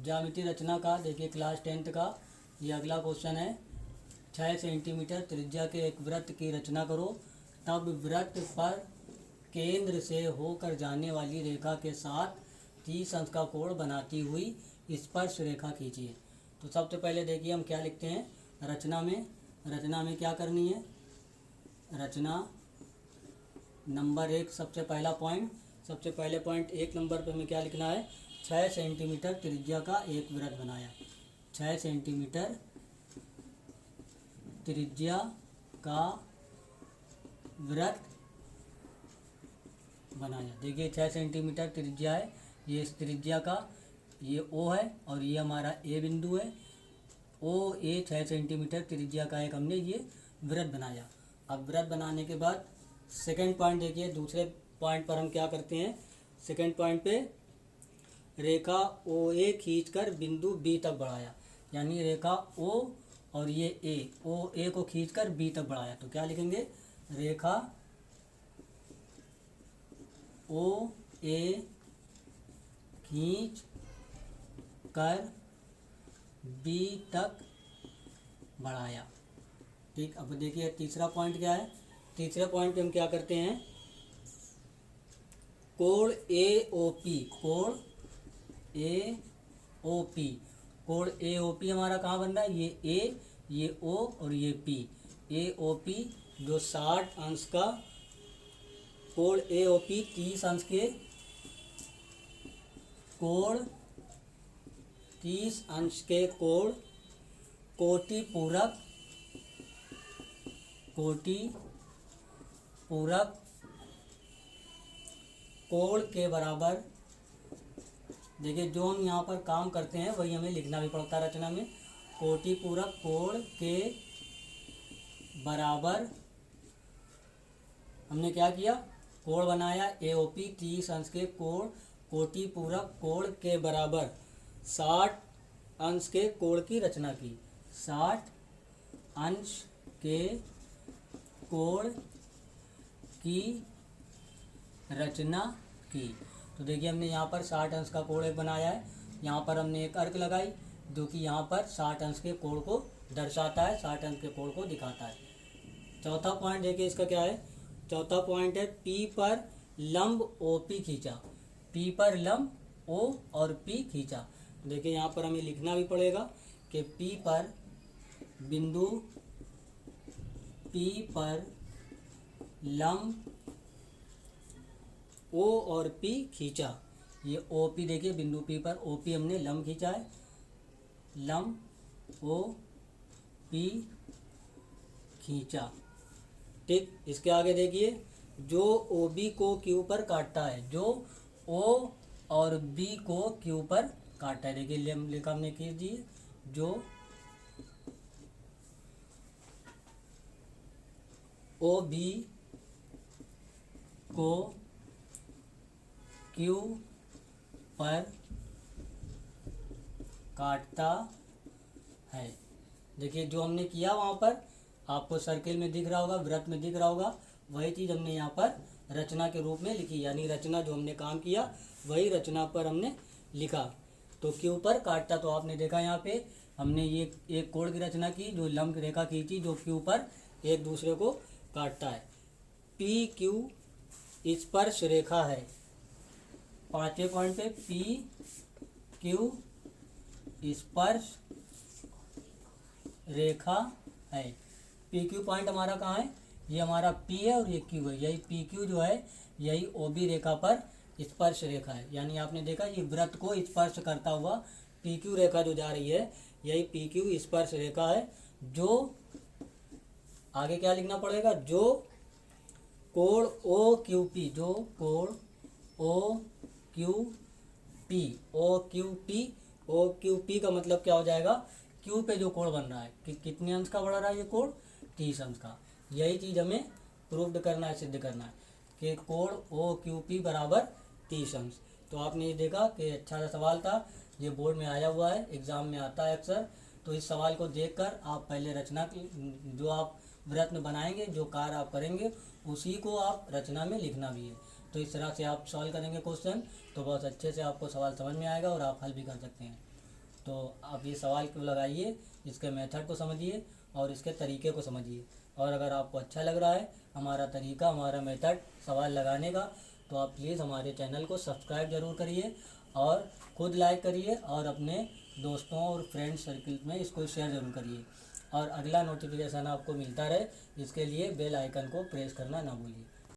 ज्यामिति रचना का देखिए क्लास 10th का ये अगला क्वेश्चन है। 6 सेंटीमीटर त्रिज्या के एक वृत्त की रचना करो, तब वृत्त पर केंद्र से होकर जाने वाली रेखा के साथ 30 अंश का कोण बनाती हुई स्पर्श रेखा खींचिए। तो सबसे पहले देखिए हम क्या लिखते हैं रचना में क्या करनी है। रचना नंबर 1 सबसे पहले पॉइंट 1 नंबर पे हमें क्या लिखना है। 6 सेंटीमीटर त्रिज्या का एक वृत्त बनाया। 6 सेंटीमीटर त्रिज्या का वृत्त बनाया। देखिए 6 सेंटीमीटर त्रिज्या है, ये इस त्रिज्या का ये O है और ये हमारा A बिंदु है। OA 6 सेंटीमीटर त्रिज्या का एक हमने ये वृत्त बनाया। अब वृत्त बनाने के बाद सेकंड पॉइंट देखिए, दूसरे पॉइंट पर हम क्या करते हैं। सेकंड पॉइंट पे रेखा OA खींचकर बिंदु B तक बढ़ाया, यानी रेखा O और ये OA को खींचकर B तक बढ़ाया। तो क्या लिखेंगे, रेखा OA खींच कर B तक बढ़ाया। ठीक, अब देखिए तीसरा पॉइंट क्या है। तीसरे पॉइंट पे हम क्या करते हैं, कोण AOP हमारा कहाँ बन रहा है, ये A, ये O और ये P। AOP जो 60 अंश का कोण AOP 30 अंश के कोण 30 अंश के कोण कोटि पूरक कोण के बराबर। देखिए जो हम यहाँ पर काम करते हैं वही हमें लिखना भी पड़ता है रचना में। कोटि पूरक कोण के बराबर हमने क्या किया, कोण बनाया AOP 30 अंश के कोण कोटि पूरक कोण के बराबर 60 अंश के कोण की रचना की। 60 अंश के कोण की रचना की। तो देखिए हमने यहाँ पर 60 अंश का कोण एक बनाया है। यहाँ पर हमने एक अर्क लगाई जो कि यहाँ पर 60 अंश के कोण को दर्शाता है, 60 अंश के कोण को दिखाता है। चौथा पॉइंट देखिए इसका क्या है। चौथा पॉइंट है P पर लंब OP खींचा। P पर लंब O और P खींचा। देखिए यहाँ पर हमें लिखना भी पड़ेगा कि P पर बिंदु P पर लंब O और P खींचा। ये OP देखिए बिंदु P पर OP हमने लंब खींचा है, लंब OP खींचा। ठीक, इसके आगे देखिए जो OB को Q पर काटता है, जो O और B को Q पर काटता है। देखिए लिखा हमने खींच दिए, जो OB को Q पर काटता है। देखिए जो हमने किया वहाँ पर आपको सर्किल में दिख रहा होगा, वृत्त में दिख रहा होगा, वही चीज़ हमने यहाँ पर रचना के रूप में लिखी। यानी रचना जो हमने काम किया वही रचना पर हमने लिखा। तो Q पर काटता, तो आपने देखा यहाँ पे हमने ये एक कोण की रचना की, जो लंब रेखा खींची जो Q पर एक दूसरे को काटता है। PQ स्पर्श रेखा है। पांचवें पॉइंट पे PQ स्पर्श रेखा है। PQ पॉइंट हमारा कहाँ है, ये हमारा P है और ये Q है। यही PQ जो है यही OB रेखा पर स्पर्श रेखा है। यानी आपने देखा ये वृत्त को स्पर्श करता हुआ PQ रेखा जो जा रही है, यही PQ स्पर्श रेखा है। जो आगे क्या लिखना पड़ेगा, जो कोण OQP, जो कोण OQP का मतलब क्या हो जाएगा, Q पे जो कोण बन रहा है कि कितने अंश का बढ़ रहा है ये कोण, 30 अंश का। यही चीज़ हमें प्रूव्ड करना है, सिद्ध करना है कि कोण OQP बराबर 30 अंश। तो आपने ये देखा कि अच्छा सा सवाल था, ये बोर्ड में आया हुआ है, एग्ज़ाम में आता है अक्सर। तो इस सवाल को देखकर आप पहले रचना की जो आप वृत्त में बनाएंगे, जो कार्य आप करेंगे उसी को आप रचना में लिखना भी है। तो इस तरह से आप सॉल्व करेंगे क्वेश्चन, तो बहुत अच्छे से आपको सवाल समझ में आएगा और आप हल भी कर सकते हैं। तो आप ये सवाल क्यों लगाइए, इसके मेथड को समझिए और इसके तरीके को समझिए। और अगर आपको अच्छा लग रहा है हमारा तरीका, हमारा मेथड सवाल लगाने का, तो आप प्लीज़ हमारे चैनल को सब्सक्राइब ज़रूर करिए और खुद लाइक करिए और अपने दोस्तों और फ्रेंड सर्किल में इसको शेयर ज़रूर करिए। और अगला नोटिफिकेशन आपको मिलता रहे, इसके लिए बेल आइकन को प्रेस करना ना भूलिए।